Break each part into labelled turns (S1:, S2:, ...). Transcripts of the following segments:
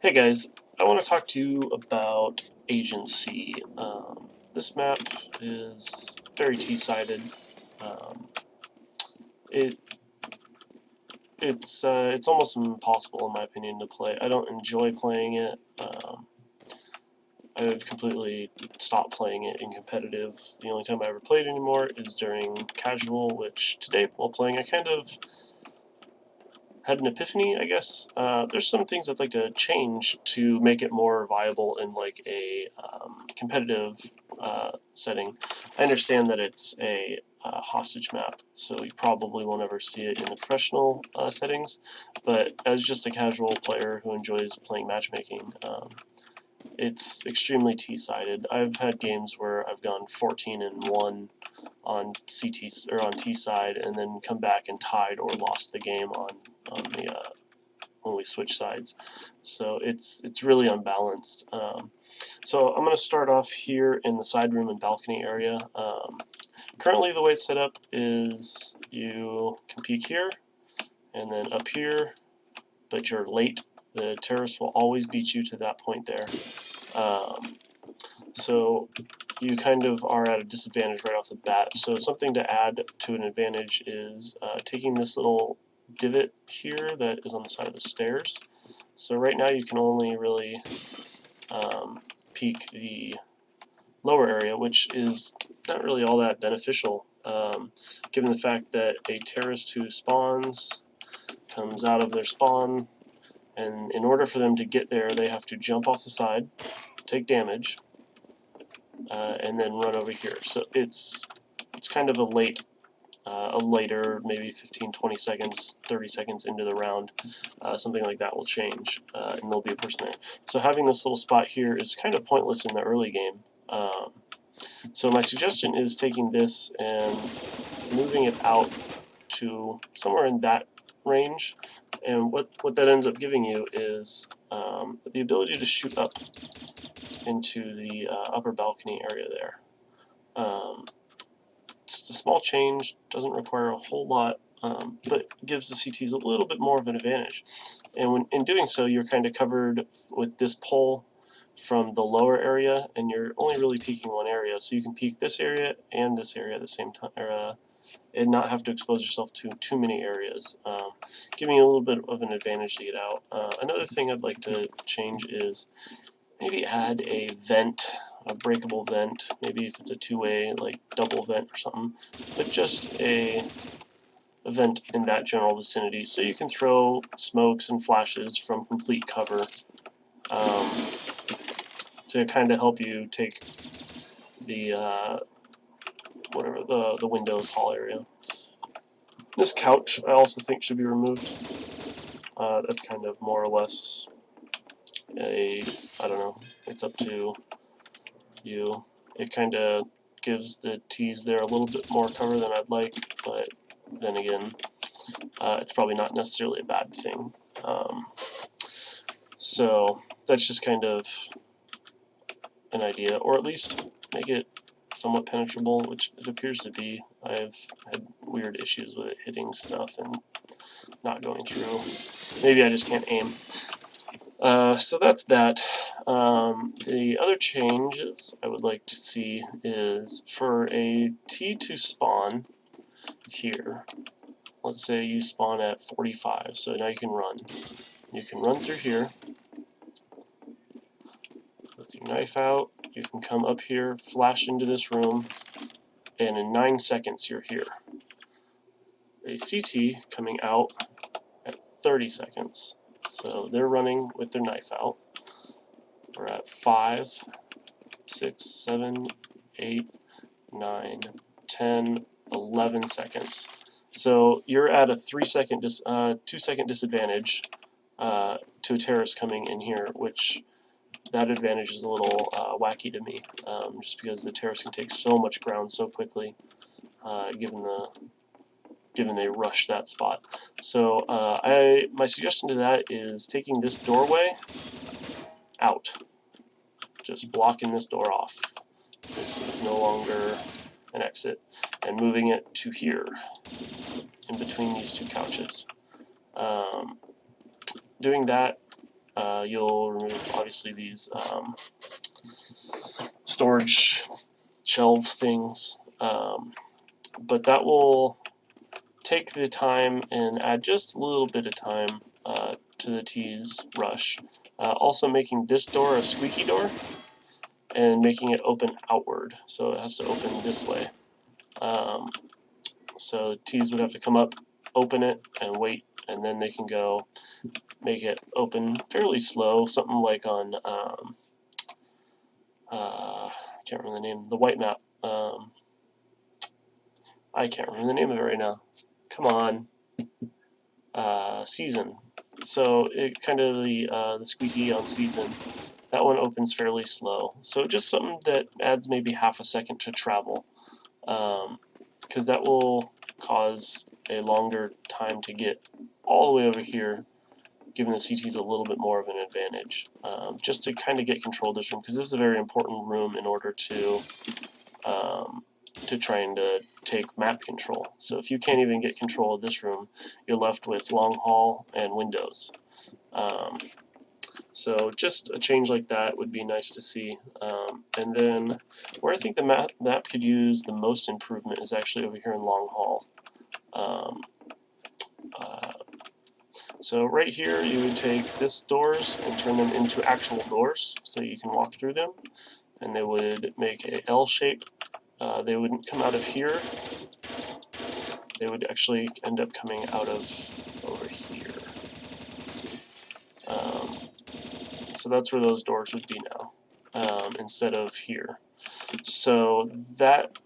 S1: Hey guys, I want to talk to you about agency. This map is very T-sided. Um, it it's almost impossible in my opinion to play. I don't enjoy playing it. I've completely stopped playing it in competitive. The only time I ever played anymore is during casual, which today while playing I kind of had an epiphany, I guess. There's some things I'd like to change to make it more viable in like a competitive setting. I understand that it's a hostage map, so you probably won't ever see it in the professional settings, but as just a casual player who enjoys playing matchmaking, it's extremely T-sided. I've had games where I've gone 14-1 on CT or on T side, and then come back and tied or lost the game on the when we switch sides. So it's really unbalanced. So I'm going to start off here in the side room and balcony area. Currently, the way it's set up is you can peek here and then up here, but you're late. The terrorist will always beat you to that point there. So you kind of are at a disadvantage right off the bat. So something to add to an advantage is taking this little divot here that is on the side of the stairs. So right now you can only really peek the lower area, which is not really all that beneficial, given the fact that a terrorist who spawns comes out of their spawn, and in order for them to get there, they have to jump off the side, take damage, and then run over here. So it's kind of a later, maybe 15, 20 seconds, 30 seconds into the round, something like that will change, and there'll be a person there. So having this little spot here is kind of pointless in the early game. So my suggestion is taking this and moving it out to somewhere in that range, and what that ends up giving you is the ability to shoot up into the upper balcony area there. It's a small change, doesn't require a whole lot, but gives the CTs a little bit more of an advantage. And when in doing so, you're kind of covered with this pole from the lower area, and you're only really peeking one area. So you can peek this area and this area at the same time, and not have to expose yourself to too many areas, giving you a little bit of an advantage to get out. Another thing I'd like to change is maybe add a vent, a breakable vent, maybe if it's a two-way, like double vent or something, but just a vent in that general vicinity, so you can throw smokes and flashes from complete cover to kind of help you take the whatever the windows hall area. This couch I also think should be removed. That's kind of more or less I don't know, it's up to you. It kind of gives the T's there a little bit more cover than I'd like, but then again, it's probably not necessarily a bad thing. So that's just kind of an idea, or at least make it somewhat penetrable, which it appears to be. I've had weird issues with it hitting stuff and not going through. Maybe I just can't aim. So that's that. The other changes I would like to see is for a T to spawn here. Let's say you spawn at 45, so now you can run. You can run through here with your knife out. You can come up here, flash into this room, and in 9 seconds you're here. A CT coming out at 30 seconds. So they're running with their knife out. We're at 5, 6, 7, 8, 9, 10, 11 seconds. So you're at a 2-second disadvantage to a terrorist coming in here, which that advantage is a little wacky to me, just because the terrorist can take so much ground so quickly, given they rush that spot. So my suggestion to that is taking this doorway out, just blocking this door off. This is no longer an exit, and moving it to here, in between these two couches. Doing that you'll remove obviously these storage shelf things, but that will take the time and add just a little bit of time to the tease rush. Also making this door a squeaky door and making it open outward, so it has to open this way. So tees would have to come up, open it, and wait, and then they can go make it open fairly slow, something like on, I can't remember the name, the white map. I can't remember the name of it right now. Come on. Season. So it kind of the squeaky on season. That one opens fairly slow. So just something that adds maybe half a second to travel, because that will cause a longer time to get all the way over here, giving the CTs a little bit more of an advantage, just to kind of get control of this room, because this is a very important room in order to trying to take map control. So if you can't even get control of this room, you're left with long haul and windows. So just a change like that would be nice to see. And then where I think the map could use the most improvement is actually over here in long haul. So right here you would take this doors and turn them into actual doors so you can walk through them, and they would make a L shape. They wouldn't come out of here. They would actually end up coming out of over here. So that's where those doors would be now, instead of here. So that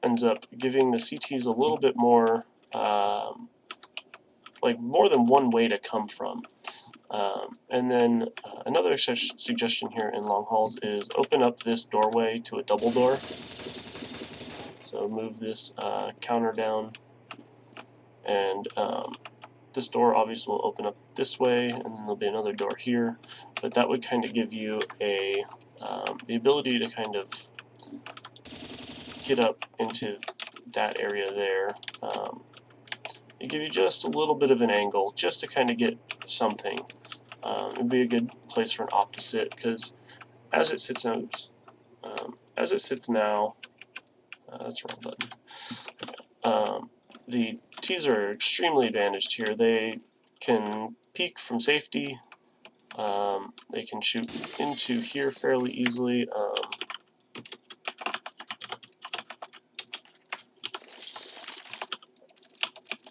S1: ends up giving the CTs a little bit more, like more than one way to come from. And then another suggestion here in long hauls is open up this doorway to a double door. So move this counter down, and this door obviously will open up this way, and then there'll be another door here. But that would kind of give you a the ability to kind of get up into that area there. It give you just a little bit of an angle, just to kind of get something. It would be a good place for an opposite, because as it sits now, that's the wrong button. The T's are extremely advantaged here. They can peek from safety. They can shoot into here fairly easily.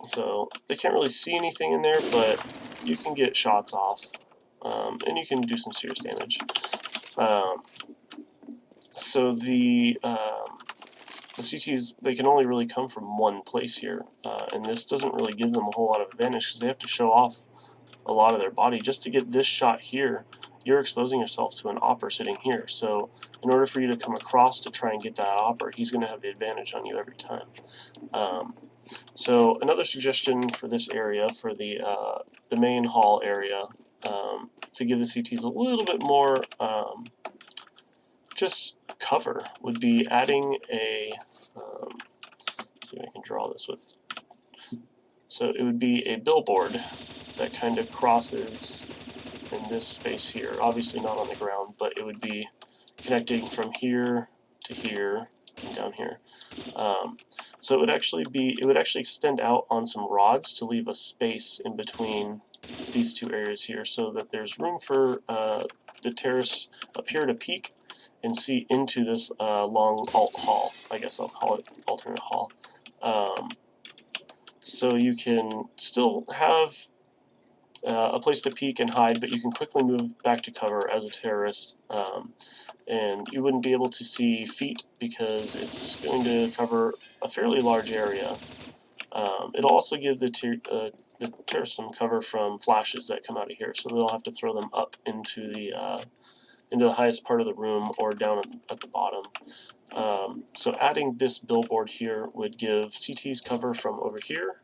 S1: So they can't really see anything in there, but you can get shots off, and you can do some serious damage. So the CTs, they can only really come from one place here, and this doesn't really give them a whole lot of advantage because they have to show off a lot of their body. Just to get this shot here, you're exposing yourself to an opper sitting here. So in order for you to come across to try and get that opper, he's going to have the advantage on you every time. So another suggestion for this area, for the main hall area, to give the CTs a little bit more just cover, would be adding a, let's see if I can draw this with, so it would be a billboard that kind of crosses in this space here, obviously not on the ground, but it would be connecting from here to here and down here. So it would actually extend out on some rods to leave a space in between these two areas here, so that there's room for the terrace up here to peek and see into this long alt hall. I guess I'll call it alternate hall. So you can still have a place to peek and hide, but you can quickly move back to cover as a terrorist. And you wouldn't be able to see feet because it's going to cover a fairly large area. It'll also give the terrorists some cover from flashes that come out of here, so they'll have to throw them up into the highest part of the room or down at the bottom. So adding this billboard here would give CTs cover from over here.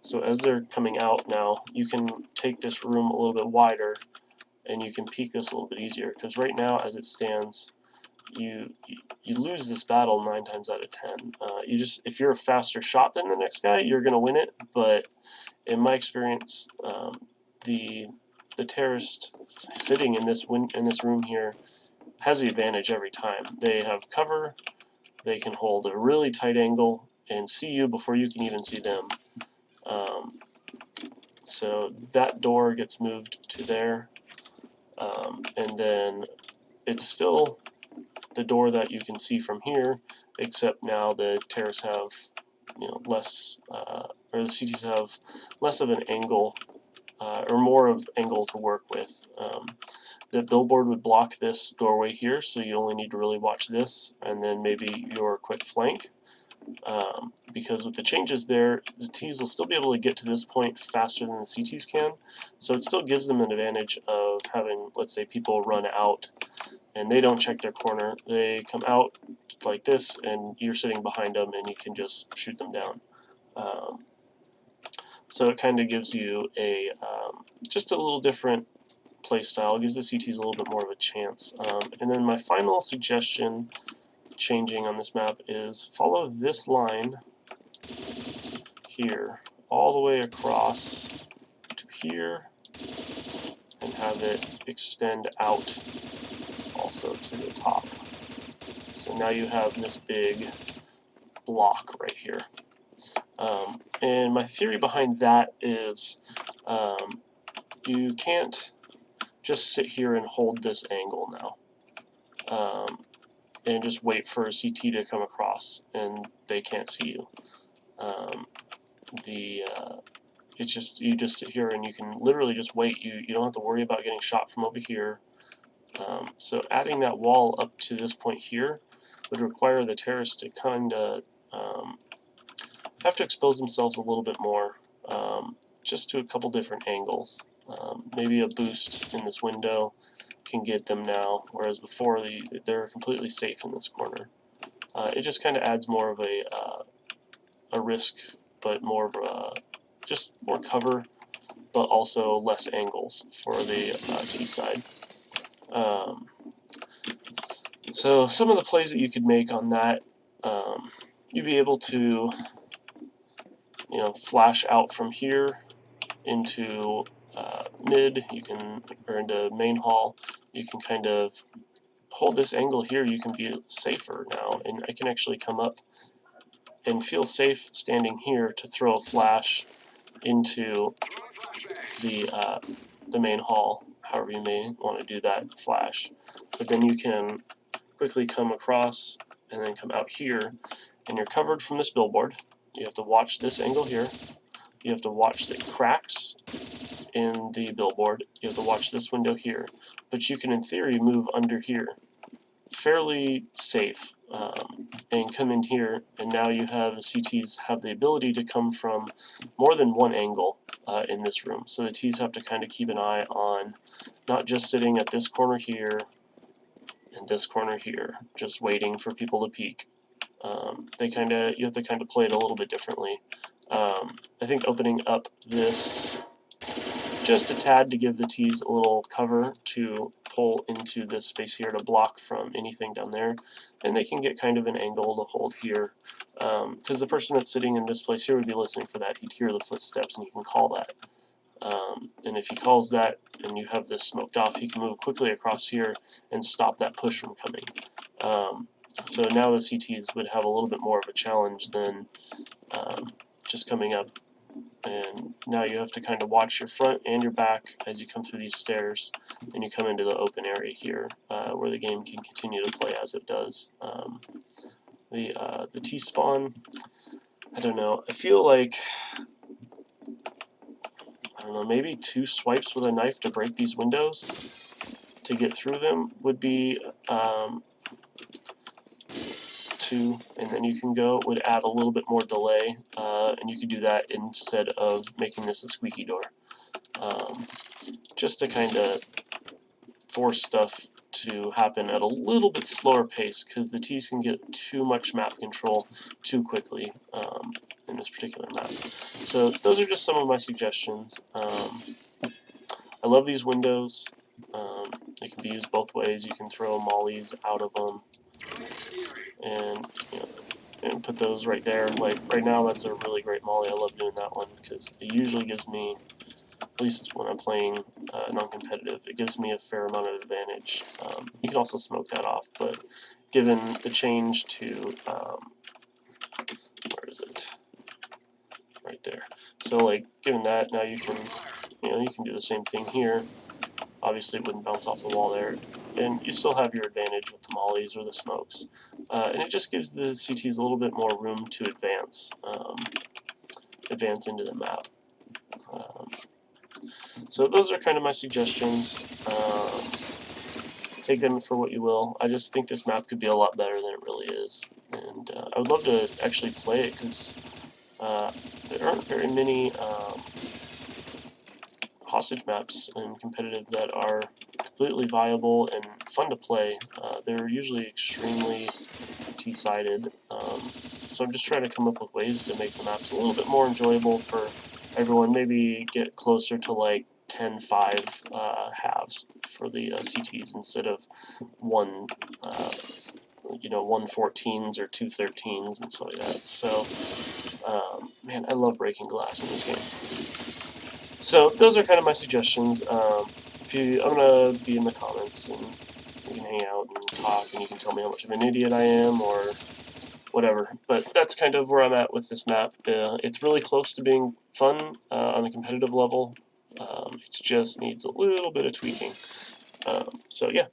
S1: So as they're coming out now, you can take this room a little bit wider, and you can peek this a little bit easier, because right now as it stands, you lose this battle 9 times out of 10. If you're a faster shot than the next guy, you're going to win it, but in my experience, the the terrorist sitting in this room here has the advantage every time. They have cover, they can hold a really tight angle and see you before you can even see them. So that door gets moved to there, and then it's still the door that you can see from here, except now the terrorists have, less, or the CTs have less of an angle, or more of angle to work with. The billboard would block this doorway here, so you only need to really watch this, and then maybe your quick flank. Because with the changes there, the Ts will still be able to get to this point faster than the CTs can, so it still gives them an advantage of having, let's say, people run out and they don't check their corner. They come out like this, and you're sitting behind them, and you can just shoot them down. So it kind of gives you a just a little different play style. It gives the CTs a little bit more of a chance. And then my final suggestion changing on this map is follow this line here all the way across to here and have it extend out also to the top. So now you have this big block right here. And my theory behind that is you can't just sit here and hold this angle now and just wait for a CT to come across and they can't see you. It's just, you just sit here and you can literally just wait. You don't have to worry about getting shot from over here. So adding that wall up to this point here would require the terrorists to kind of have to expose themselves a little bit more, just to a couple different angles. Maybe a boost in this window can get them now, whereas before they're completely safe in this corner. It just kind of adds more of a risk, but more of a just more cover, but also less angles for the T side. So some of the plays that you could make on that, you'd be able to, flash out from here into mid, or into main hall. You can kind of hold this angle here. You can be safer now, and I can actually come up and feel safe standing here to throw a flash into the main hall, however you may want to do that flash. But then you can quickly come across and then come out here, and you're covered from this billboard. You have to watch this angle here. You have to watch the cracks in the billboard. You have to watch this window here. But you can, in theory, move under here fairly safe and come in here, and now you have the CTs have the ability to come from more than one angle in this room. So the Ts have to kind of keep an eye on not just sitting at this corner here and this corner here, just waiting for people to peek. You have to kind of play it a little bit differently. I think opening up this just a tad to give the Ts a little cover to pull into this space here to block from anything down there, and they can get kind of an angle to hold here, because the person that's sitting in this place here would be listening for that. He'd hear the footsteps and he can call that. And if he calls that and you have this smoked off, he can move quickly across here and stop that push from coming. So now the CTs would have a little bit more of a challenge than just coming up. And now you have to kind of watch your front and your back as you come through these stairs, and you come into the open area here where the game can continue to play as it does. The T-spawn, I don't know. I feel like, I don't know, maybe 2 swipes with a knife to break these windows to get through them would be 2, and then you can go, would add a little bit more delay, and you could do that instead of making this a squeaky door. Just to kind of force stuff to happen at a little bit slower pace, because the Ts can get too much map control too quickly in this particular map. So those are just some of my suggestions. I love these windows. They can be used both ways. You can throw mollies out of them, and and put those right there. Like right now, that's a really great molly. I love doing that one because it usually gives me at least when I'm playing non-competitive, it gives me a fair amount of advantage. You can also smoke that off, but given the change to, where is it? Right there. So like, given that, now you can do the same thing here. Obviously, it wouldn't bounce off the wall there, and you still have your advantage with the mollies or the smokes. And it just gives the CTs a little bit more room to advance into the map. So those are kind of my suggestions. Take them for what you will. I just think this map could be a lot better than it really is, and I would love to actually play it because there aren't very many hostage maps in competitive that are completely viable and fun to play. They're usually extremely T-sided, so I'm just trying to come up with ways to make the maps a little bit more enjoyable for everyone. Maybe get closer to like 10-5 halves for the CTs instead of one 114s or 213s and stuff like that. So, man, I love breaking glass in this game. So those are kind of my suggestions. I'm gonna be in the comments and we can hang out and talk, and you can tell me how much of an idiot I am or whatever. But that's kind of where I'm at with this map. It's really close to being fun on a competitive level. It just needs a little bit of tweaking. So yeah,